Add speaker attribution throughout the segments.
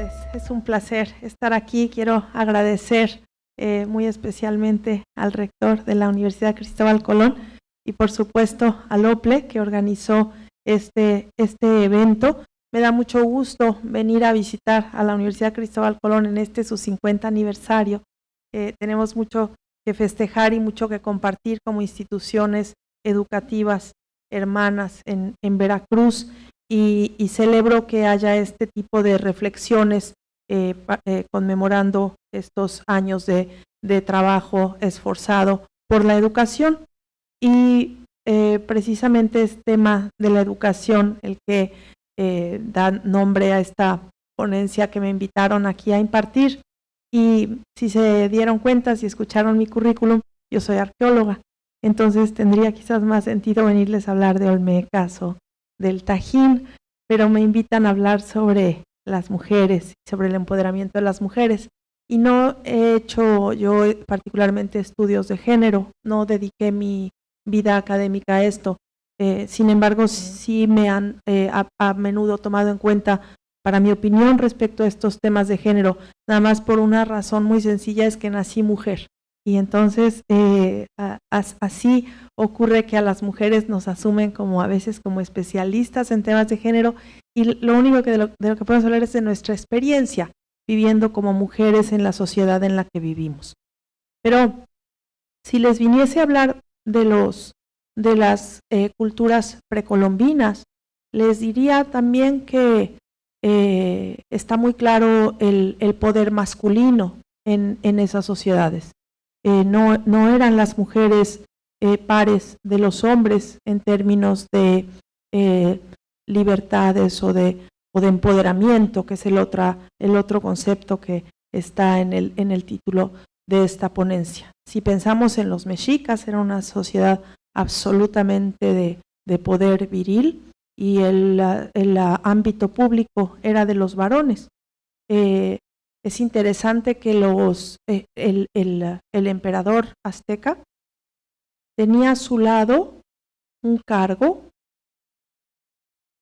Speaker 1: tardes, es un placer estar aquí. Quiero agradecer muy especialmente al rector de la Universidad Cristóbal Colón y por supuesto al OPLE que organizó este evento. Me da mucho gusto venir a visitar a la Universidad Cristóbal Colón en su 50 aniversario. Tenemos mucho que festejar y mucho que compartir como instituciones educativas hermanas en Veracruz. Y celebro que haya este tipo de reflexiones conmemorando estos años de trabajo esforzado por la educación. Y precisamente es tema de la educación el que da nombre a esta ponencia que me invitaron aquí a impartir. Y si se dieron cuenta, si escucharon mi currículum, yo soy arqueóloga, entonces tendría quizás más sentido venirles a hablar de Olmecas o del Tajín, pero me invitan a hablar sobre las mujeres, sobre el empoderamiento de las mujeres. Y no he hecho yo particularmente estudios de género, no dediqué mi vida académica a esto. Sin embargo, sí me han a menudo tomado en cuenta para mi opinión respecto a estos temas de género, nada más por una razón muy sencilla, es que nací mujer. Y entonces así ocurre que a las mujeres nos asumen como a veces como especialistas en temas de género y lo único que de lo que podemos hablar es de nuestra experiencia viviendo como mujeres en la sociedad en la que vivimos. Pero si les viniese a hablar de las culturas precolombinas, les diría también que está muy claro el poder masculino en esas sociedades. No eran las mujeres pares de los hombres en términos de libertades o de empoderamiento, que es el otro concepto que está en el título de esta ponencia. Si pensamos en los mexicas, era una sociedad absolutamente de poder viril y el ámbito público era de los varones. Es interesante que el emperador azteca tenía a su lado un cargo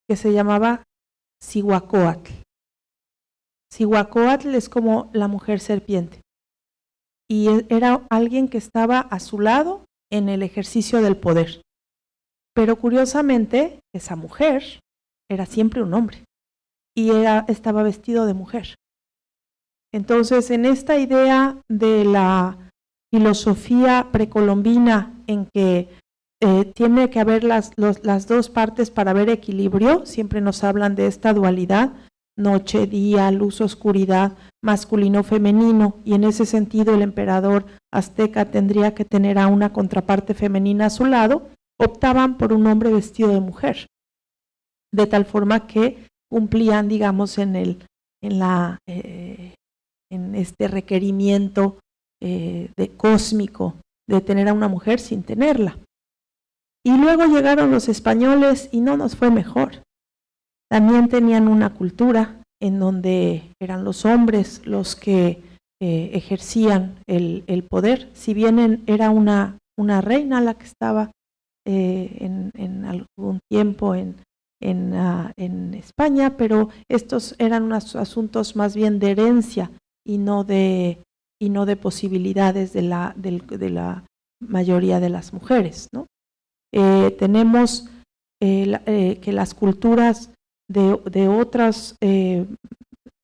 Speaker 1: que se llamaba Cihuacóatl. Cihuacóatl es como la mujer serpiente y era alguien que estaba a su lado en el ejercicio del poder. Pero curiosamente, esa mujer era siempre un hombre y estaba vestido de mujer. Entonces, en esta idea de la filosofía precolombina en que tiene que haber las dos partes para haber equilibrio, siempre nos hablan de esta dualidad, noche, día, luz, oscuridad, masculino, femenino, y en ese sentido el emperador azteca tendría que tener a una contraparte femenina a su lado, optaban por un hombre vestido de mujer, de tal forma que cumplían, digamos, en este requerimiento de cósmico de tener a una mujer sin tenerla. Y luego llegaron los españoles y no nos fue mejor. También tenían una cultura en donde eran los hombres los que ejercían el poder, si bien era una reina la que estaba en algún tiempo en España, pero estos eran unos asuntos más bien de herencia y no de posibilidades de la mayoría de las mujeres, ¿no? Tenemos que las culturas de otras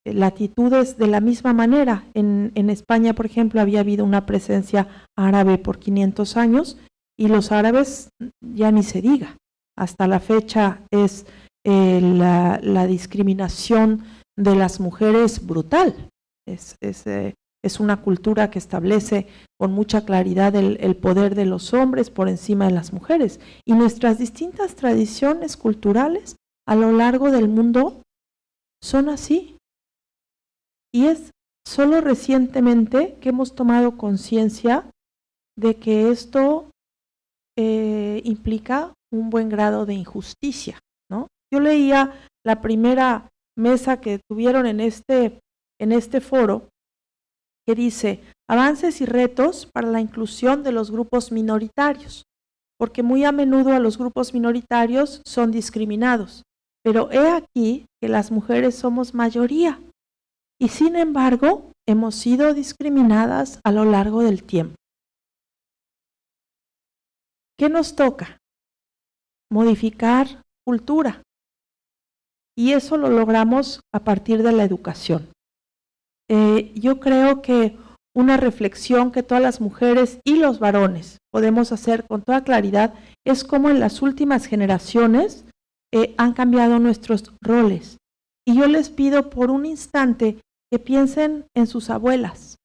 Speaker 1: latitudes de la misma manera. En España, por ejemplo, había habido una presencia árabe por 500 años y los árabes ya ni se diga. Hasta la fecha es la discriminación de las mujeres brutal. Es una cultura que establece con mucha claridad el poder de los hombres por encima de las mujeres. Y nuestras distintas tradiciones culturales a lo largo del mundo son así. Y es solo recientemente que hemos tomado conciencia de que esto implica un buen grado de injusticia, ¿no? Yo leía la primera mesa que tuvieron en este foro, que dice, avances y retos para la inclusión de los grupos minoritarios, porque muy a menudo a los grupos minoritarios son discriminados, pero he aquí que las mujeres somos mayoría, y sin embargo hemos sido discriminadas a lo largo del tiempo. ¿Qué nos toca? Modificar cultura. Y eso lo logramos a partir de la educación. Yo creo que una reflexión que todas las mujeres y los varones podemos hacer con toda claridad es cómo en las últimas generaciones han cambiado nuestros roles. Y yo les pido por un instante que piensen en sus abuelas.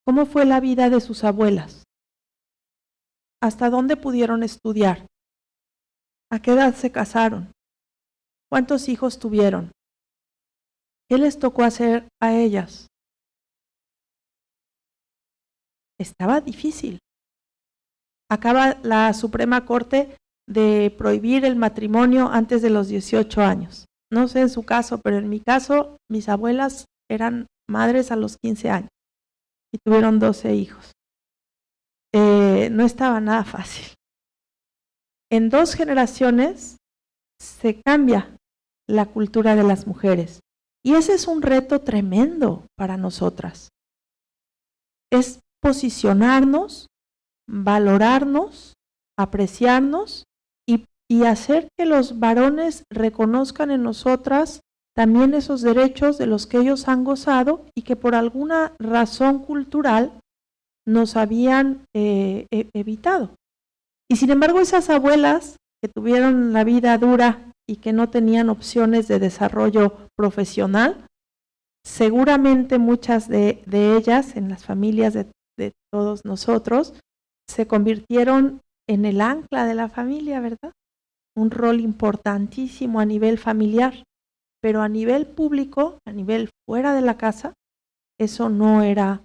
Speaker 1: ¿Cómo fue la vida de sus abuelas? ¿Hasta dónde pudieron estudiar? ¿A qué edad se casaron? ¿Cuántos hijos tuvieron? ¿Qué les tocó hacer a ellas? Estaba difícil. Acaba la Suprema Corte de prohibir el matrimonio antes de los 18 años. No sé en su caso, pero en mi caso, mis abuelas eran madres a los 15 años y tuvieron 12 hijos. No estaba nada fácil. En 2 generaciones se cambia la cultura de las mujeres y ese es un reto tremendo para nosotras. Es posicionarnos, valorarnos, apreciarnos y hacer que los varones reconozcan en nosotras también esos derechos de los que ellos han gozado y que por alguna razón cultural nos habían evitado. Y sin embargo esas abuelas que tuvieron la vida dura y que no tenían opciones de desarrollo profesional, seguramente muchas de ellas en las familias de todos nosotros se convirtieron en el ancla de la familia, ¿verdad? Un rol importantísimo a nivel familiar, pero a nivel público, a nivel fuera de la casa, eso no era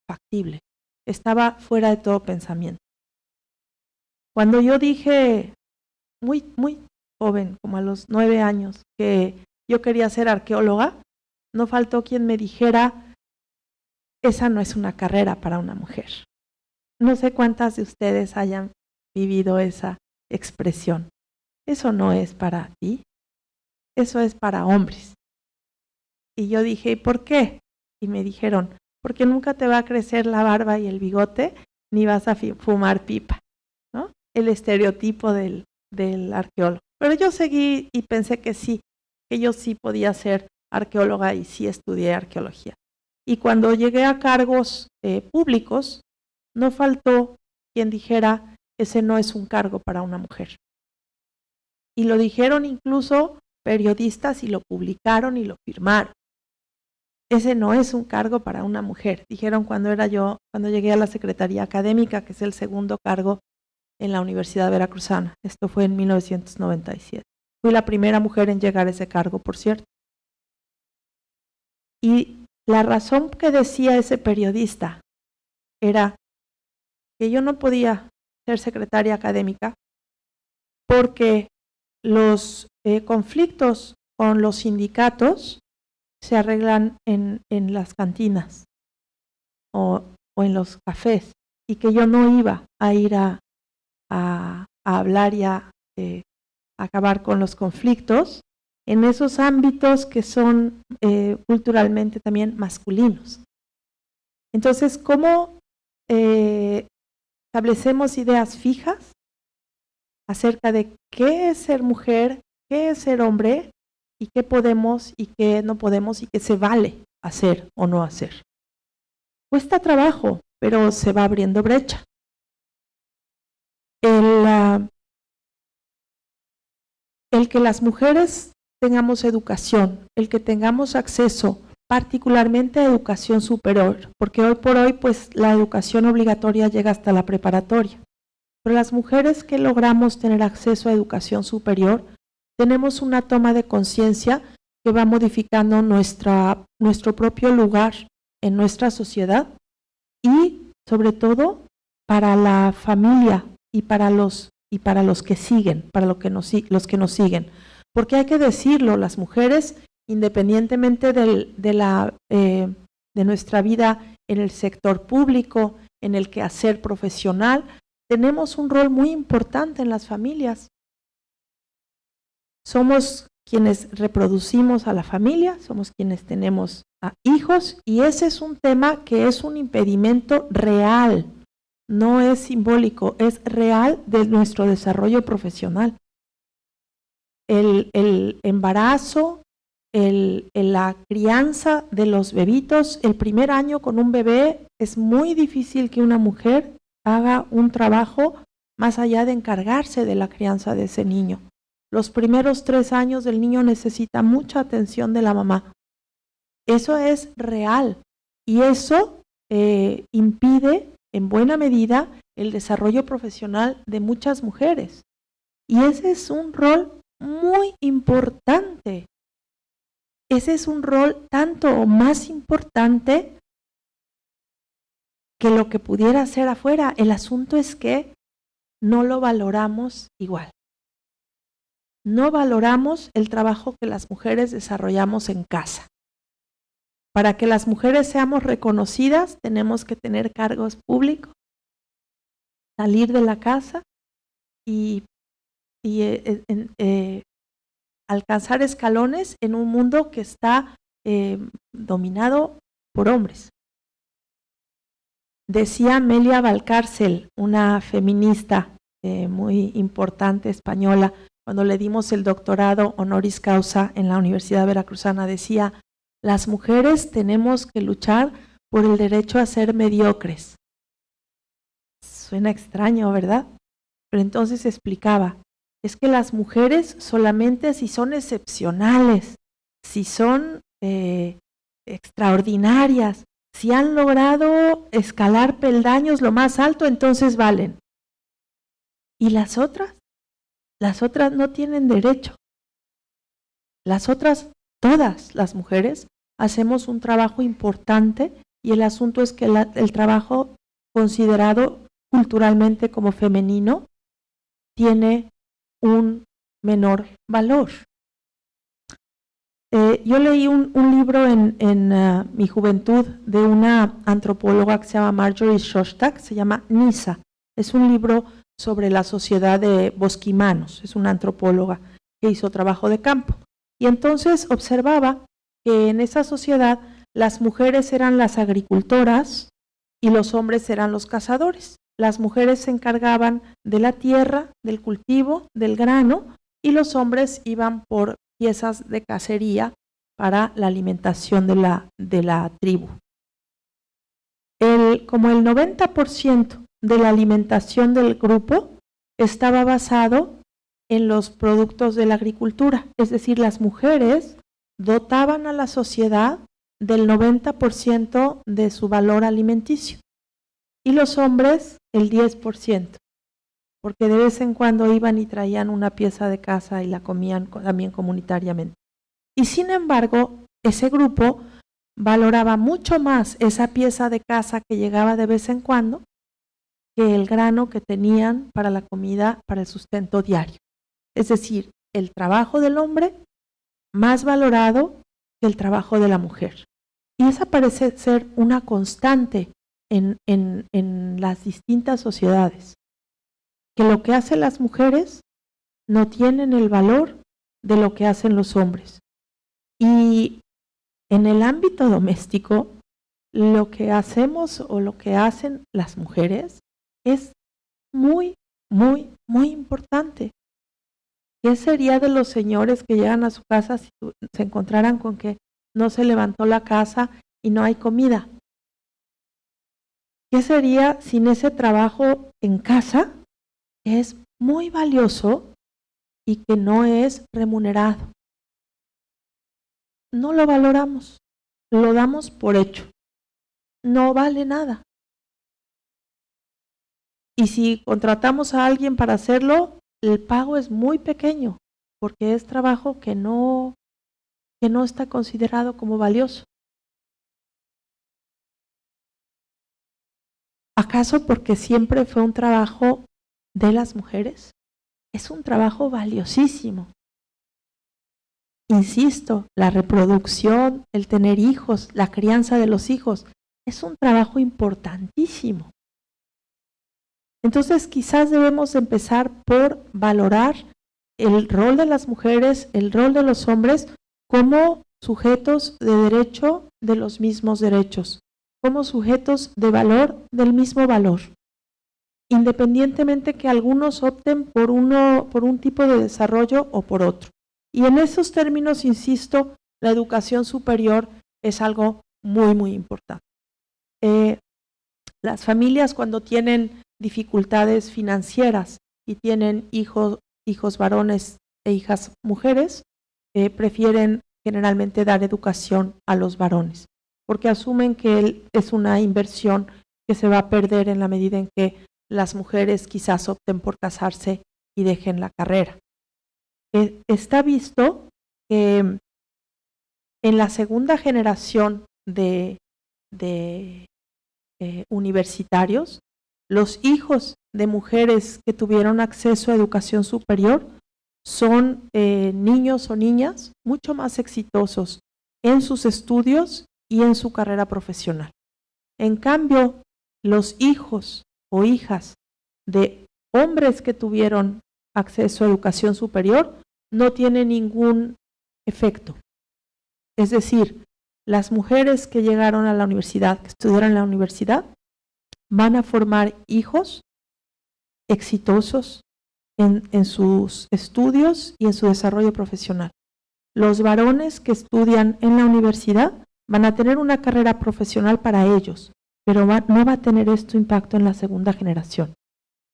Speaker 1: factible, estaba fuera de todo pensamiento. Cuando yo dije, muy joven, como a los 9 años, que yo quería ser arqueóloga, no faltó quien me dijera, esa no es una carrera para una mujer. No sé cuántas de ustedes hayan vivido esa expresión. Eso no es para ti, eso es para hombres. Y yo dije, ¿y por qué? Y me dijeron, porque nunca te va a crecer la barba y el bigote, ni vas a fumar pipa, ¿no? El estereotipo del arqueólogo. Pero yo seguí y pensé que sí, que yo sí podía ser arqueóloga y sí estudié arqueología. Y cuando llegué a cargos públicos, no faltó quien dijera, ese no es un cargo para una mujer. Y lo dijeron incluso periodistas y lo publicaron y lo firmaron. Ese no es un cargo para una mujer. Dijeron cuando llegué a la Secretaría Académica, que es el segundo cargo en la Universidad Veracruzana. Esto fue en 1997. Fui la primera mujer en llegar a ese cargo, por cierto. Y la razón que decía ese periodista era que yo no podía ser secretaria académica porque los conflictos con los sindicatos se arreglan en las cantinas o en los cafés y que yo no iba a ir a hablar y a acabar con los conflictos en esos ámbitos que son culturalmente también masculinos. Entonces, ¿cómo establecemos ideas fijas acerca de qué es ser mujer, qué es ser hombre y qué podemos y qué no podemos y qué se vale hacer o no hacer? Cuesta trabajo, pero se va abriendo brecha. El que las mujeres tengamos educación, el que tengamos acceso particularmente a educación superior, porque hoy por hoy pues la educación obligatoria llega hasta la preparatoria, pero las mujeres que logramos tener acceso a educación superior, tenemos una toma de conciencia que va modificando nuestro propio lugar en nuestra sociedad y sobre todo para la familia y para los que siguen, para los que nos siguen. Porque hay que decirlo, las mujeres, independientemente de nuestra vida en el sector público, en el quehacer profesional, tenemos un rol muy importante en las familias. Somos quienes reproducimos a la familia, somos quienes tenemos hijos, y ese es un tema que es un impedimento real, no es simbólico, es real de nuestro desarrollo profesional. El embarazo, la crianza de los bebitos, el primer año con un bebé, es muy difícil que una mujer haga un trabajo más allá de encargarse de la crianza de ese niño. Los primeros 3 años del niño necesita mucha atención de la mamá. Eso es real y eso impide en buena medida el desarrollo profesional de muchas mujeres. Y ese es un rol muy importante. Ese es un rol tanto o más importante que lo que pudiera hacer afuera. El asunto es que no lo valoramos igual. No valoramos el trabajo que las mujeres desarrollamos en casa. Para que las mujeres seamos reconocidas, tenemos que tener cargos públicos, salir de la casa y alcanzar escalones en un mundo que está dominado por hombres. Decía Amelia Valcárcel, una feminista muy importante española, cuando le dimos el doctorado honoris causa en la Universidad Veracruzana, decía: las mujeres tenemos que luchar por el derecho a ser mediocres. Suena extraño, ¿verdad? Pero entonces explicaba, es que las mujeres solamente si son excepcionales, si son extraordinarias, si han logrado escalar peldaños lo más alto, entonces valen. ¿Y las otras? Las otras no tienen derecho. Las otras, todas las mujeres, hacemos un trabajo importante y el asunto es que el trabajo considerado culturalmente como femenino tiene un menor valor. Yo leí un libro en mi juventud de una antropóloga que se llama Marjorie Shostak, se llama Nisa. Es un libro sobre la sociedad de bosquimanos, es una antropóloga que hizo trabajo de campo. Y entonces observaba que en esa sociedad las mujeres eran las agricultoras y los hombres eran los cazadores. Las mujeres se encargaban de la tierra, del cultivo, del grano, y los hombres iban por piezas de cacería para la alimentación de la tribu. Como el 90% de la alimentación del grupo estaba basado en los productos de la agricultura, es decir, las mujeres dotaban a la sociedad del 90% de su valor alimenticio y los hombres el 10%, porque de vez en cuando iban y traían una pieza de caza y la comían también comunitariamente. Y sin embargo, ese grupo valoraba mucho más esa pieza de caza que llegaba de vez en cuando que el grano que tenían para la comida, para el sustento diario. Es decir, el trabajo del hombre más valorado que el trabajo de la mujer. Y esa parece ser una constante en las distintas sociedades, que lo que hacen las mujeres no tienen el valor de lo que hacen los hombres. Y en el ámbito doméstico, lo que hacemos o lo que hacen las mujeres es muy, muy, muy importante. ¿Qué sería de los señores que llegan a su casa si se encontraran con que no se levantó la casa y no hay comida? ¿Qué sería sin ese trabajo en casa, que es muy valioso y que no es remunerado? No lo valoramos, lo damos por hecho. No vale nada. Y si contratamos a alguien para hacerlo, el pago es muy pequeño, porque es trabajo que no está considerado como valioso. ¿Acaso porque siempre fue un trabajo de las mujeres? Es un trabajo valiosísimo. Insisto, la reproducción, el tener hijos, la crianza de los hijos, es un trabajo importantísimo. Entonces quizás debemos empezar por valorar el rol de las mujeres, el rol de los hombres como sujetos de derecho de los mismos derechos, como sujetos de valor del mismo valor, independientemente que algunos opten por un tipo de desarrollo o por otro. Y en esos términos, insisto, la educación superior es algo muy, muy importante. Las familias, cuando tienen dificultades financieras y tienen hijos varones e hijas mujeres, prefieren generalmente dar educación a los varones, porque asumen que es una inversión que se va a perder en la medida en que las mujeres quizás opten por casarse y dejen la carrera. Está visto que en la segunda generación de universitarios, los hijos de mujeres que tuvieron acceso a educación superior son niños o niñas mucho más exitosos en sus estudios y en su carrera profesional. En cambio, los hijos o hijas de hombres que tuvieron acceso a educación superior no tienen ningún efecto. Es decir, las mujeres que llegaron a la universidad, que estudiaron en la universidad, van a formar hijos exitosos en sus estudios y en su desarrollo profesional. Los varones que estudian en la universidad van a tener una carrera profesional para ellos, pero no va a tener esto impacto en la segunda generación.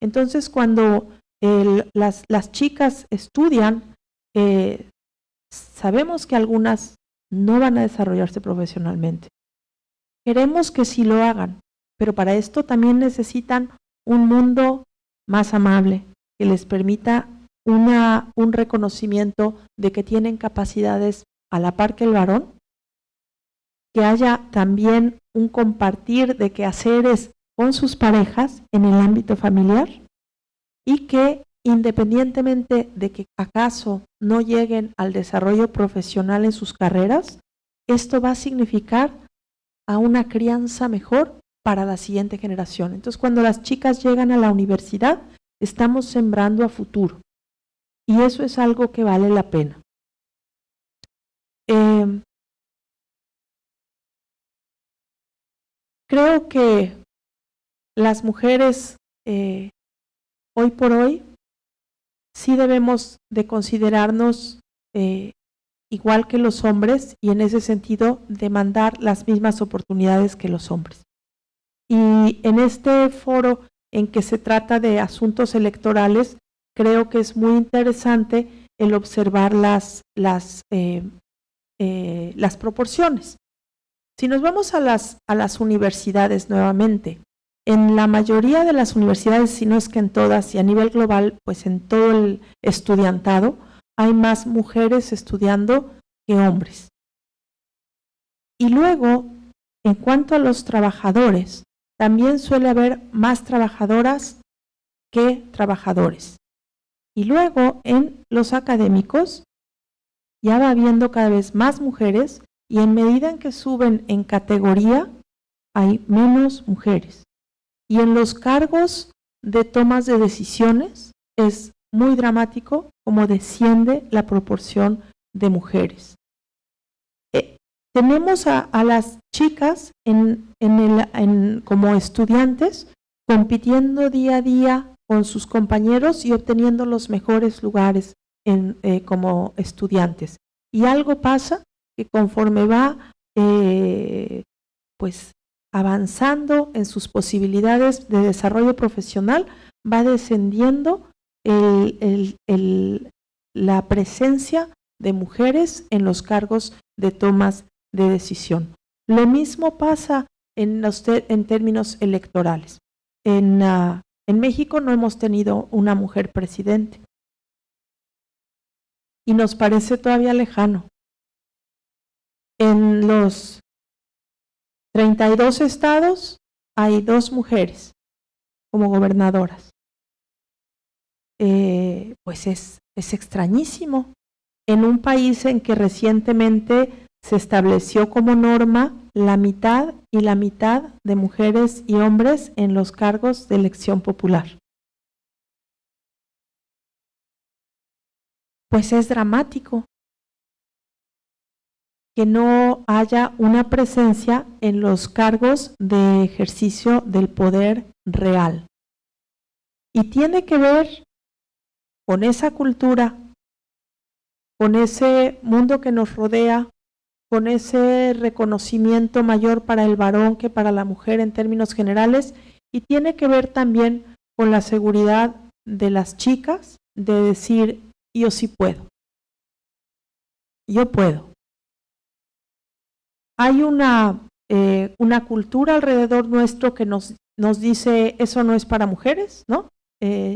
Speaker 1: Entonces, cuando las chicas estudian, sabemos que algunas no van a desarrollarse profesionalmente. Queremos que sí lo hagan, pero para esto también necesitan un mundo más amable, que les permita un reconocimiento de que tienen capacidades a la par que el varón, que haya también un compartir de quehaceres con sus parejas en el ámbito familiar y que independientemente de que acaso no lleguen al desarrollo profesional en sus carreras, esto va a significar a una crianza mejor para la siguiente generación. Entonces, cuando las chicas llegan a la universidad, estamos sembrando a futuro. Y eso es algo que vale la pena. Creo que las mujeres hoy por hoy sí debemos de considerarnos igual que los hombres y en ese sentido demandar las mismas oportunidades que los hombres. Y en este foro en que se trata de asuntos electorales, creo que es muy interesante el observar las proporciones. Si nos vamos a las universidades nuevamente, en la mayoría de las universidades, si no es que en todas y a nivel global, pues en todo el estudiantado, hay más mujeres estudiando que hombres. Y luego, en cuanto a los trabajadores, también suele haber más trabajadoras que trabajadores. Y luego, en los académicos, ya va habiendo cada vez más mujeres y en medida en que suben en categoría, hay menos mujeres. Y en los cargos de tomas de decisiones es muy dramático cómo desciende la proporción de mujeres. Tenemos a las chicas como estudiantes compitiendo día a día con sus compañeros y obteniendo los mejores lugares como estudiantes. Y algo pasa que conforme va pues avanzando en sus posibilidades de desarrollo profesional, va descendiendo la presencia de mujeres en los cargos de tomas de decisión. Lo mismo pasa en términos electorales. En México no hemos tenido una mujer presidente y nos parece todavía lejano. En los 32 estados hay 2 mujeres como gobernadoras. Pues es extrañísimo. En un país en que recientemente se estableció como norma la mitad y la mitad de mujeres y hombres en los cargos de elección popular. pues es dramático que no haya una presencia en los cargos de ejercicio del poder real. Y tiene que ver con esa cultura, con ese mundo que nos rodea, con ese reconocimiento mayor para el varón que para la mujer en términos generales, y tiene que ver también con la seguridad de las chicas de decir, yo sí puedo, yo puedo. Hay una cultura alrededor nuestro que nos dice, eso no es para mujeres, ¿no?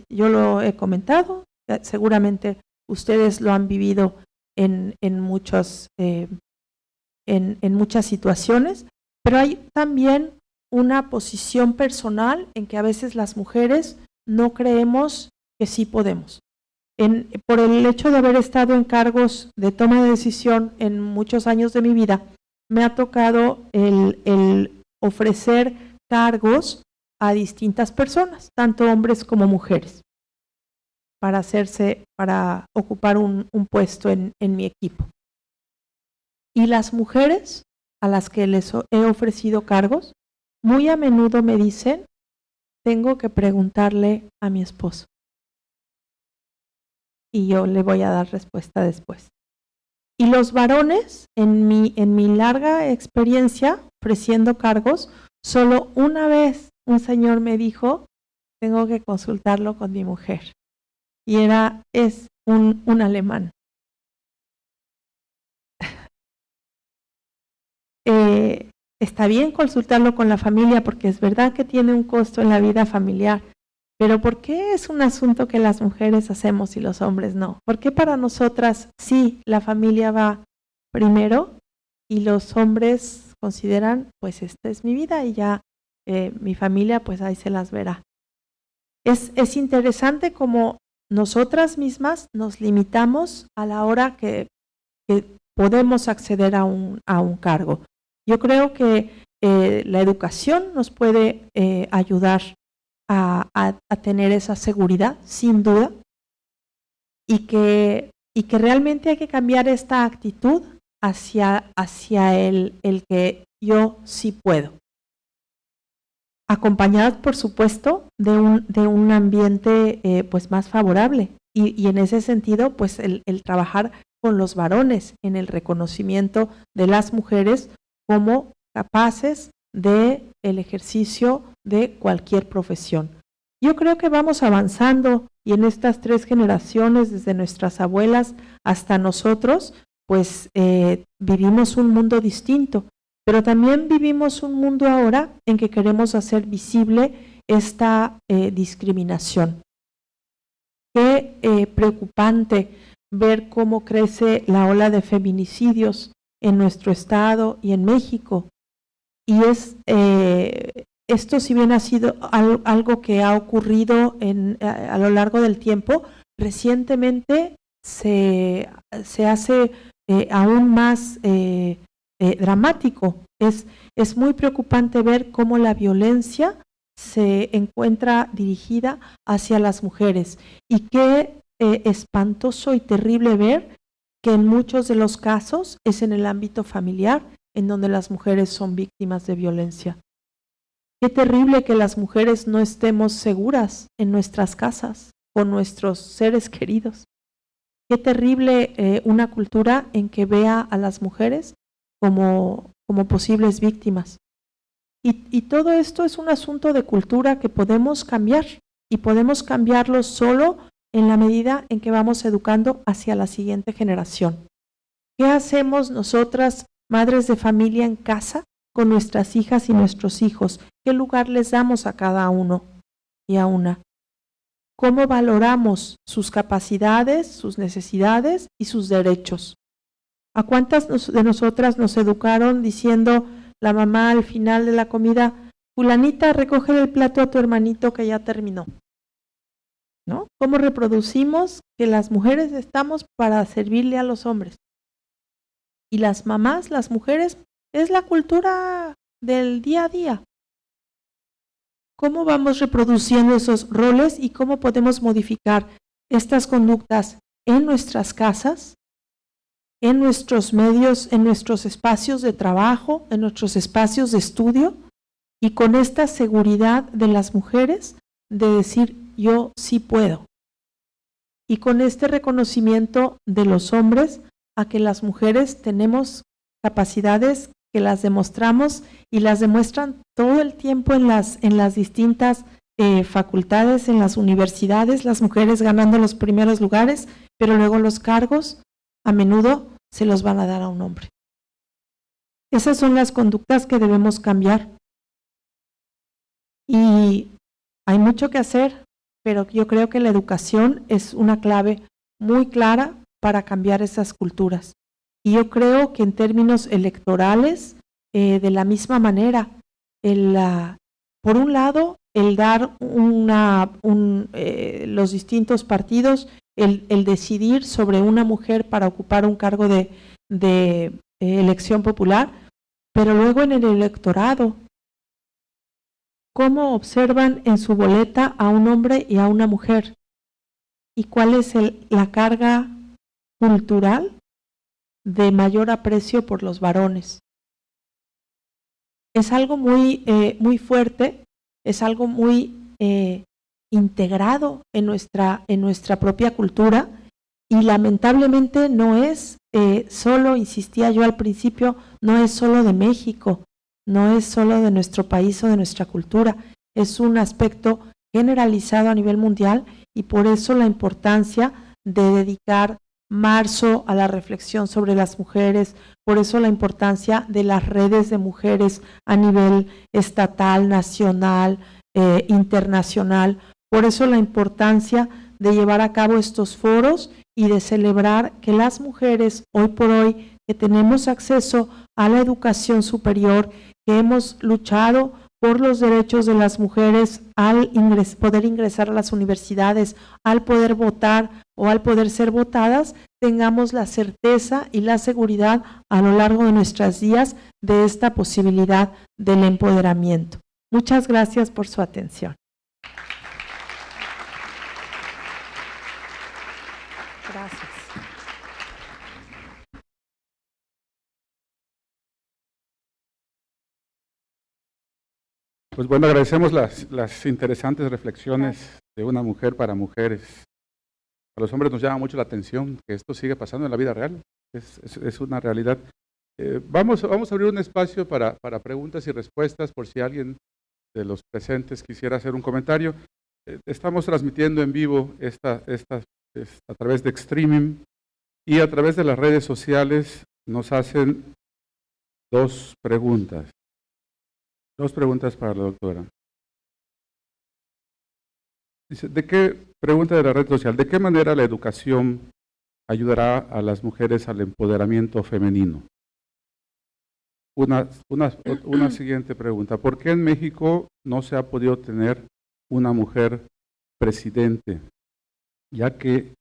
Speaker 1: Yo lo he comentado, seguramente ustedes lo han vivido en muchas situaciones, pero hay también una posición personal en que a veces las mujeres no creemos que sí podemos. Por el hecho de haber estado en cargos de toma de decisión en muchos años de mi vida, me ha tocado el ofrecer cargos a distintas personas, tanto hombres como mujeres, para ocupar un puesto en mi equipo. Y las mujeres a las que les he ofrecido cargos, muy a menudo me dicen, tengo que preguntarle a mi esposo. Y yo le voy a dar respuesta después. Y los varones, en mi larga experiencia ofreciendo cargos, solo una vez un señor me dijo, tengo que consultarlo con mi mujer. Y es un alemán. Está bien consultarlo con la familia porque es verdad que tiene un costo en la vida familiar, pero ¿por qué es un asunto que las mujeres hacemos y los hombres no? ¿Por qué para nosotras sí la familia va primero y los hombres consideran, pues esta es mi vida y ya mi familia pues ahí se las verá? Es interesante como nosotras mismas nos limitamos a la hora que podemos acceder a un cargo. Yo creo que la educación nos puede ayudar a tener esa seguridad, sin duda, y que realmente hay que cambiar esta actitud hacia el que yo sí puedo. Acompañados, por supuesto, de un ambiente pues más favorable. Y en ese sentido, pues el trabajar con los varones en el reconocimiento de las mujeres como capaces de el ejercicio de cualquier profesión. Yo creo que vamos avanzando y en estas 3 generaciones, desde nuestras abuelas hasta nosotros, pues vivimos un mundo distinto, pero también vivimos un mundo ahora en que queremos hacer visible esta discriminación. Qué preocupante ver cómo crece la ola de feminicidios en nuestro estado y en México. Y esto, si bien ha sido algo que ha ocurrido a lo largo del tiempo, recientemente se hace aún más dramático. Es muy preocupante ver cómo la violencia se encuentra dirigida hacia las mujeres y qué espantoso y terrible ver que en muchos de los casos es en el ámbito familiar en donde las mujeres son víctimas de violencia. Qué terrible que las mujeres no estemos seguras en nuestras casas con nuestros seres queridos. Qué terrible una cultura en que vea a las mujeres como posibles víctimas. Y todo esto es un asunto de cultura que podemos cambiar y podemos cambiarlo solo en la medida en que vamos educando hacia la siguiente generación. ¿Qué hacemos nosotras, madres de familia en casa, con nuestras hijas y nuestros hijos? ¿Qué lugar les damos a cada uno y a una? ¿Cómo valoramos sus capacidades, sus necesidades y sus derechos? ¿A cuántas de nosotras nos educaron diciendo la mamá al final de la comida, fulanita, recoge el plato a tu hermanito que ya terminó? ¿No? ¿Cómo reproducimos que las mujeres estamos para servirle a los hombres? Y las mamás, las mujeres, es la cultura del día a día. ¿Cómo vamos reproduciendo esos roles y cómo podemos modificar estas conductas en nuestras casas, en nuestros medios, en nuestros espacios de trabajo, en nuestros espacios de estudio, y con esta seguridad de las mujeres de decir yo sí puedo. Y con este reconocimiento de los hombres a que las mujeres tenemos capacidades que las demostramos y las demuestran todo el tiempo en las distintas facultades, en las universidades, las mujeres ganando los primeros lugares, pero luego los cargos a menudo se los van a dar a un hombre. Esas son las conductas que debemos cambiar. Y hay mucho que hacer, pero yo creo que la educación es una clave muy clara para cambiar esas culturas. Y yo creo que en términos electorales, de la misma manera, por un lado, el dar los distintos partidos, el decidir sobre una mujer para ocupar un cargo de elección popular, pero luego en el electorado, ¿cómo observan en su boleta a un hombre y a una mujer? ¿Y cuál es la carga cultural de mayor aprecio por los varones? Es algo muy fuerte, es algo muy integrado en nuestra propia cultura, y lamentablemente no es solo, insistía yo al principio, no es solo de México, no es solo de nuestro país o de nuestra cultura, es un aspecto generalizado a nivel mundial, y por eso la importancia de dedicar marzo a la reflexión sobre las mujeres, por eso la importancia de las redes de mujeres a nivel estatal, nacional, internacional, por eso la importancia de llevar a cabo estos foros y de celebrar que las mujeres hoy por hoy que tenemos acceso a la educación superior, que hemos luchado por los derechos de las mujeres al poder ingresar a las universidades, al poder votar o al poder ser votadas, tengamos la certeza y la seguridad a lo largo de nuestros días de esta posibilidad del empoderamiento. Muchas gracias por su atención. Gracias.
Speaker 2: Pues bueno, agradecemos las interesantes reflexiones de una mujer para mujeres. A los hombres nos llama mucho la atención que esto sigue pasando en la vida real, es una realidad. Vamos a abrir un espacio para preguntas y respuestas por si alguien de los presentes quisiera hacer un comentario. Estamos transmitiendo en vivo a través de streaming, y a través de las redes sociales nos hacen dos preguntas. Dos preguntas para la doctora. Dice, pregunta de la red social, ¿de qué manera la educación ayudará a las mujeres al empoderamiento femenino? Una siguiente pregunta, ¿por qué en México no se ha podido tener una mujer presidente? Ya que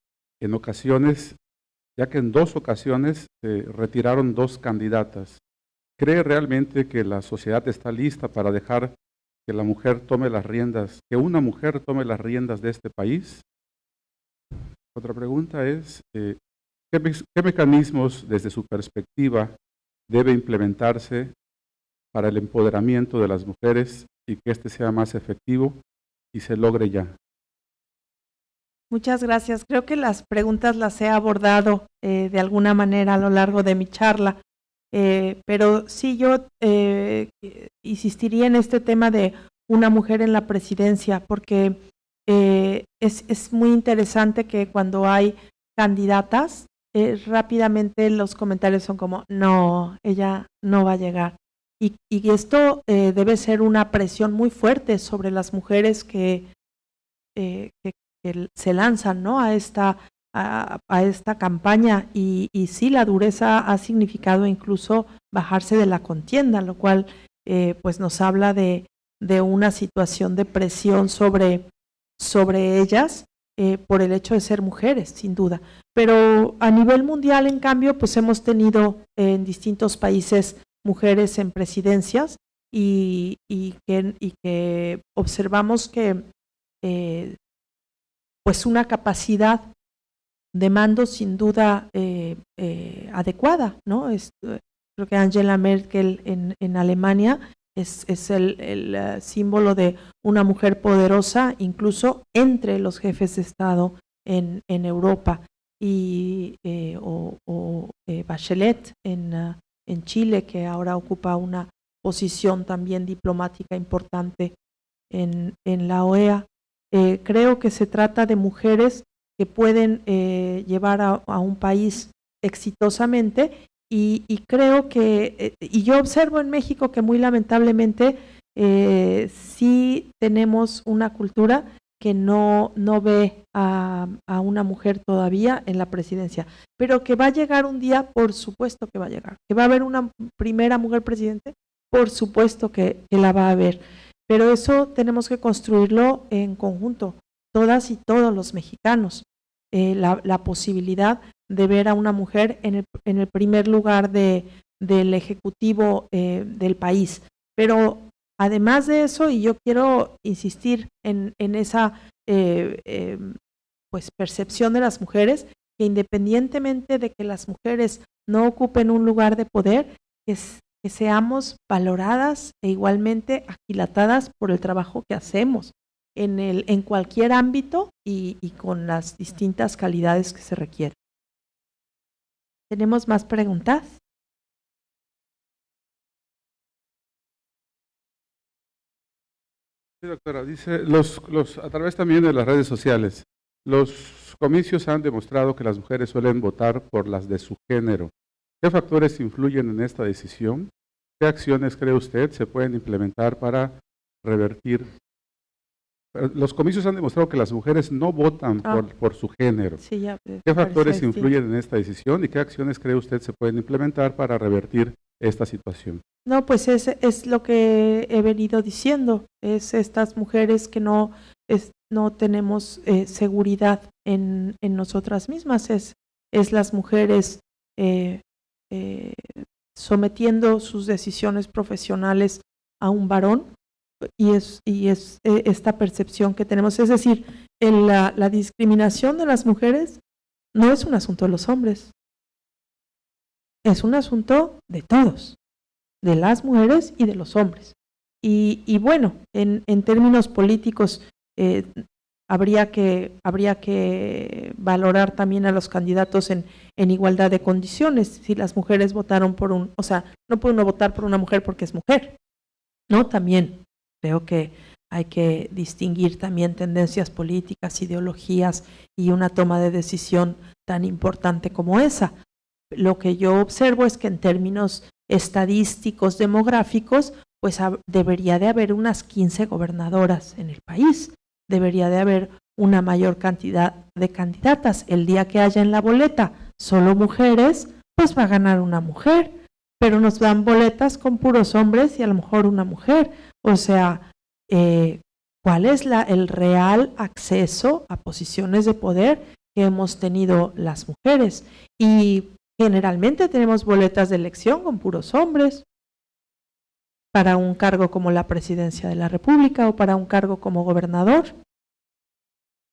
Speaker 2: en dos ocasiones se retiraron dos candidatas. ¿Cree realmente que la sociedad está lista para dejar que la mujer tome las riendas, que una mujer tome las riendas de este país? Otra pregunta es, ¿qué mecanismos desde su perspectiva debe implementarse para el empoderamiento de las mujeres y que este sea más efectivo y se logre ya?
Speaker 1: Muchas gracias. Creo que las preguntas las he abordado de alguna manera a lo largo de mi charla. Pero sí, yo insistiría en este tema de una mujer en la presidencia, porque es muy interesante que cuando hay candidatas, rápidamente los comentarios son como, no, ella no va a llegar. Y esto debe ser una presión muy fuerte sobre las mujeres que se lanzan, ¿no?, a esta campaña, y sí, la dureza ha significado incluso bajarse de la contienda, lo cual pues nos habla de una situación de presión sobre ellas por el hecho de ser mujeres, sin duda. Pero a nivel mundial, en cambio, pues hemos tenido en distintos países mujeres en presidencias, y que observamos que pues una capacidad demando sin duda adecuada, ¿no? Creo que Angela Merkel en Alemania es el símbolo de una mujer poderosa, incluso entre los jefes de Estado en Europa, y Bachelet en Chile, que ahora ocupa una posición también diplomática importante en la OEA. Creo que se trata de mujeres que pueden llevar a un país exitosamente, y creo que, y yo observo en México que muy lamentablemente sí tenemos una cultura que no ve a una mujer todavía en la presidencia, pero que va a llegar un día, por supuesto que va a llegar, que va a haber una primera mujer presidente, por supuesto que la va a haber, pero eso tenemos que construirlo en conjunto, todas y todos los mexicanos, la posibilidad de ver a una mujer en el primer lugar del ejecutivo del país. Pero además de eso, y yo quiero insistir en esa pues percepción de las mujeres, que independientemente de que las mujeres no ocupen un lugar de poder, que seamos valoradas e igualmente aquilatadas por el trabajo que hacemos en cualquier ámbito y con las distintas calidades que se requieren. ¿Tenemos más preguntas?
Speaker 2: Sí, doctora, dice, a través también de las redes sociales, los comicios han demostrado que las mujeres suelen votar por las de su género. ¿Qué factores influyen en esta decisión? ¿Qué acciones cree usted se pueden implementar para revertir? Los comicios han demostrado que las mujeres no votan por su género.
Speaker 1: Sí, ya,
Speaker 2: ¿Qué factores influyen en esta decisión y qué acciones cree usted se pueden implementar para revertir esta situación?
Speaker 1: No, pues es lo que he venido diciendo, es estas mujeres que no tenemos seguridad en nosotras mismas, es las mujeres sometiendo sus decisiones profesionales a un varón, y es esta percepción que tenemos, es decir, la discriminación de las mujeres no es un asunto de los hombres, es un asunto de todos, de las mujeres y de los hombres. Y bueno, en términos políticos habría que valorar también a los candidatos en igualdad de condiciones. Si las mujeres votaron o sea, no puede uno votar por una mujer porque es mujer, ¿no? También creo que hay que distinguir también tendencias políticas, ideologías y una toma de decisión tan importante como esa. Lo que yo observo es que en términos estadísticos, demográficos, pues debería de haber unas 15 gobernadoras en el país, debería de haber una mayor cantidad de candidatas. El día que haya en la boleta solo mujeres, pues va a ganar una mujer, pero nos dan boletas con puros hombres y a lo mejor una mujer. O sea, ¿cuál es el real acceso a posiciones de poder que hemos tenido las mujeres? Y generalmente tenemos boletas de elección con puros hombres para un cargo como la presidencia de la República o para un cargo como gobernador.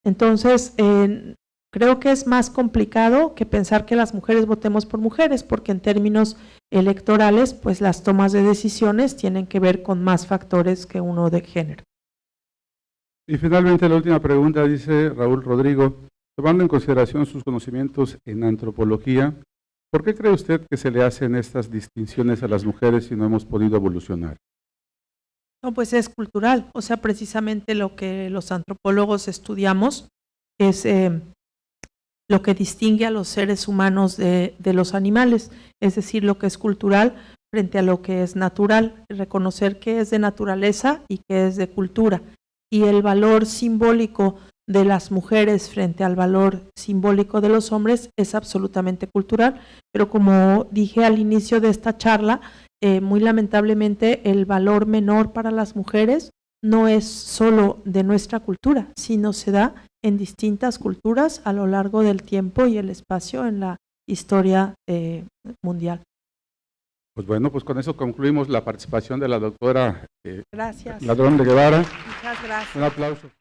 Speaker 1: Entonces, creo que es más complicado que pensar que las mujeres votemos por mujeres, porque en términos electorales, pues las tomas de decisiones tienen que ver con más factores que uno de género.
Speaker 2: Y finalmente la última pregunta, dice Raúl Rodrigo, tomando en consideración sus conocimientos en antropología, ¿por qué cree usted que se le hacen estas distinciones a las mujeres si no hemos podido evolucionar?
Speaker 1: No, pues es cultural, o sea, precisamente lo que los antropólogos estudiamos es lo que distingue a los seres humanos de los animales, es decir, lo que es cultural frente a lo que es natural, reconocer qué es de naturaleza y qué es de cultura. Y el valor simbólico de las mujeres frente al valor simbólico de los hombres es absolutamente cultural, pero como dije al inicio de esta charla, muy lamentablemente el valor menor para las mujeres no es solo de nuestra cultura, sino se da en distintas culturas a lo largo del tiempo y el espacio en la historia mundial.
Speaker 2: Pues bueno, pues con eso concluimos la participación de la doctora
Speaker 1: Gracias.
Speaker 2: Ladrón de Guevara.
Speaker 1: Muchas gracias.
Speaker 2: Un aplauso.